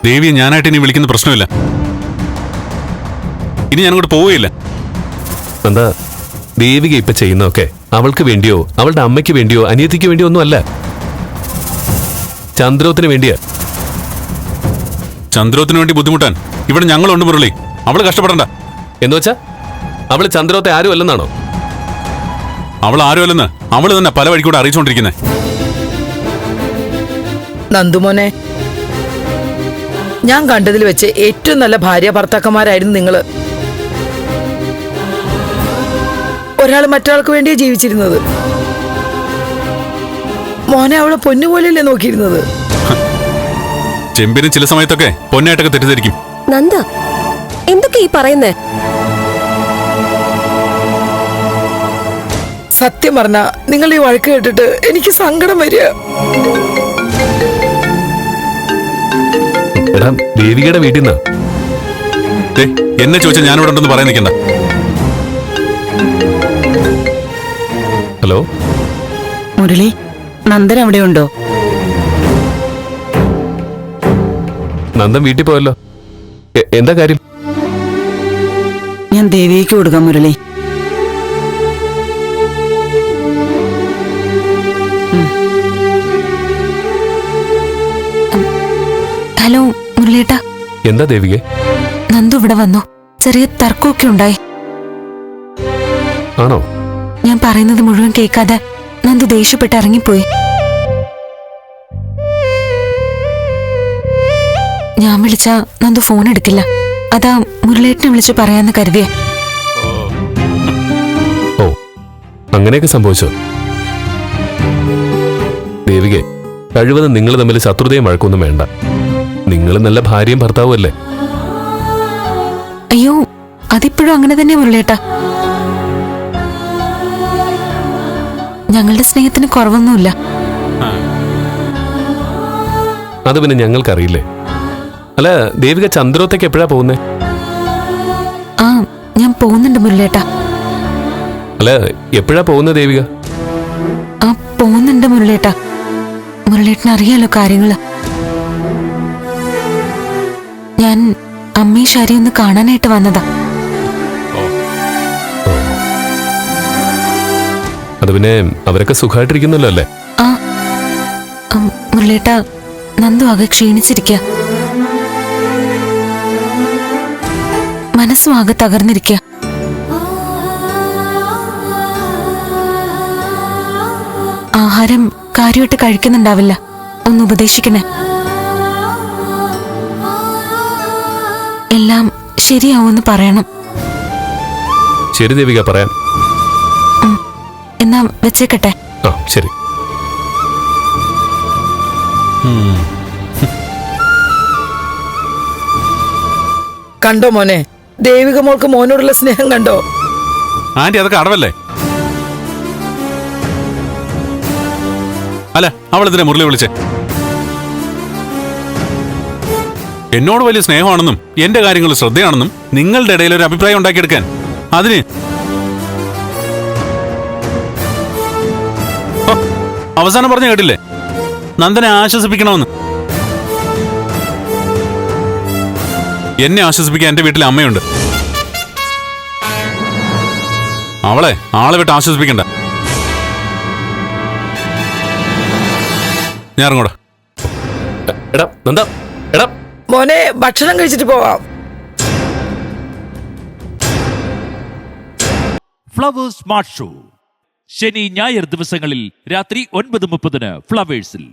ദേവിയെ ഞാനായിട്ട് ഇനി വിളിക്കുന്ന പ്രശ്നമില്ല. ഇനി ഞാനങ്ങോട്ട് പോവുകയില്ല. എന്താ ദേവിക ഇപ്പൊ ചെയ്യുന്നതൊക്കെ അവൾക്ക് വേണ്ടിയോ അവളുടെ അമ്മയ്ക്ക് വേണ്ടിയോ അനിയത്തിക്ക് വേണ്ടിയോ ഒന്നും അല്ല, ചന്ദ്രോത്തിന് വേണ്ടിയാ. ചന്ദ്രോത്തിന് വേണ്ടി ബുദ്ധിമുട്ടാൻ ഇവിടെ ഞങ്ങളുണ്ട് മുരളി. അവള് കഷ്ടപ്പെടണ്ട. എന്ന് വെച്ചാ അവള് ചന്ദ്രോത്തെ ആരും അല്ലെന്നാണോ? അവൾ ആരും അല്ലെന്ന് അവള് തന്നെ പല വഴിക്കൂടെ അറിയിച്ചുകൊണ്ടിരിക്കുന്നേ. നന്ദുമോനെ, ഞാൻ കണ്ടതിൽ വെച്ച് ഏറ്റവും നല്ല ഭാര്യ ഭർത്താക്കന്മാരായിരുന്നു നിങ്ങള്. ഒരാൾ മറ്റൊരാൾക്ക് വേണ്ടിയാ ജീവിച്ചിരുന്നത്. മോനെ അവളെ പൊന്നുപോലെയല്ലേ നോക്കിയിരുന്നത്. ചെമ്പിന് ചില സമയത്തൊക്കെ പൊന്നായിട്ടൊക്കെ തെറ്റിദ്ധരിക്കും. നന്ദ, എന്തൊക്കെ ഈ പറയുന്നേ? സത്യം പറഞ്ഞ നിങ്ങൾ ഈ വഴക്ക് കേട്ടിട്ട് എനിക്ക് സങ്കടം വരിക. എടാ ദേവികയുടെ വീട്ടിൽ നിന്ന് എന്നെ ചോദിച്ചാൽ ഞാനിവിടെ ഉണ്ടെന്ന് പറയാൻ നിൽക്കണ്ട. ഹലോ മുരളി, നന്ദൻ അവിടെ ഉണ്ടോ? നന്ദൻ വീട്ടിൽ പോയല്ലോ. എന്താ കാര്യം? ഞാൻ ദേവിക്ക് കൊടുക്കാം മുരളി. ഹലോ മുരളിയേട്ടാ. എന്താ ദേവിക? നന്ദു ഇവിടെ വന്നു. ചെറിയ തർക്കമൊക്കെ ഉണ്ടായി. ആണോ? ഞാൻ പറയുന്നത് മുഴുവൻ കേൾക്കാതെ നന്ദു ദേഷ്യപ്പെട്ട് ഇറങ്ങിപ്പോയി. ഞാൻ വിളിച്ചാ നന്ദു ഫോൺ എടുക്കില്ല. അതാ മുരളിയേട്ടനെ വിളിച്ച് പറയാന്ന് കരുതിയ. ഓ, അങ്ങനെയൊക്കെ സംഭവിച്ചോ? ദേവികെ, കഴിവതും നിങ്ങൾ തമ്മിൽ ശത്രുതയും വഴക്കൊന്നും വേണ്ട. നിങ്ങൾ നല്ല ഭാര്യയും ഭർത്താവും അല്ലേ? അയ്യോ, അതിപ്പോഴും അങ്ങനെ തന്നെ മുരളിയേട്ടാ. ഞങ്ങളുടെ സ്നേഹത്തിന് കുറവൊന്നുമില്ല. അത് പിന്നെ ഞങ്ങൾക്കറിയില്ലേ. അല്ല, ദേവിക ചന്ദ്രോത്തേക്ക് എപ്പോഴാ പോകുന്നേ? ആ, ഞാൻ പോകുന്നുണ്ട് മുരളിയേട്ടാ. അല്ല, എപ്പോഴാ പോകുന്നത് ദേവിക? ആ, പോകുന്നുണ്ട് മുരളിയേട്ടാ. മുരളിയേട്ടന് അറിയാലോ കാര്യങ്ങള്. ഞാൻ അമ്മയും ശരി ഒന്ന് കാണാനായിട്ട് വന്നതാ. അത് പിന്നെ അവരൊക്കെ സുഖമായിട്ടിരിക്കുന്നല്ലോ അല്ലേ? ആ, മുരളിയേട്ടാ, നന്ദു ആകെ ക്ഷീണിച്ചിരിക്ക. മനസ്സും ആകെ തകർന്നിരിക്ക. ആഹാരം കാര്യമായിട്ട് കഴിക്കുന്നുണ്ടാവില്ല. ഒന്ന് ഉപദേശിക്കണേ. എല്ലാം ശരിയാവുമെന്ന് പറയണം. ശരി ദേവിക, പറയാം. എന്നാ വെച്ചേക്കട്ടെ. ആ, ശരി. കണ്ടോ മോനെ, ദേവിക മോൾക്ക് മോനോടുള്ള സ്നേഹം കണ്ടോ? ആന്റി, അതൊക്കെ അടവല്ലേ? അല്ല, അവളെന്തിനാ മുരളി വിളിച്ചേ? എന്നോട് വലിയ സ്നേഹമാണെന്നും എന്റെ കാര്യങ്ങൾ ശ്രദ്ധയാണെന്നും നിങ്ങളുടെ ഇടയിൽ ഒരു അഭിപ്രായം ഉണ്ടാക്കിയെടുക്കാൻ അതിന് അവസാനം പറഞ്ഞു കേട്ടില്ലേ, നന്ദനെ ആശ്വസിപ്പിക്കണമെന്ന്. എന്നെ ആശ്വസിപ്പിക്കാൻ എന്റെ വീട്ടിലെ അമ്മയുണ്ട്. അവളെ ആളെ വിട്ട് ആശ്വസിപ്പിക്കണ്ട. ഞാൻ ഇറങ്ങൂടാ. എടാ നന്ദ, എടാ മോനെ, ഭക്ഷണം കഴിച്ചിട്ട് പോവാം. ഫ്ലവേഴ്സ് സ്മാർട്ട് ഷോ ശനി ഞായർ ദിവസങ്ങളിൽ രാത്രി 9:30 ഫ്ലവേഴ്സിൽ.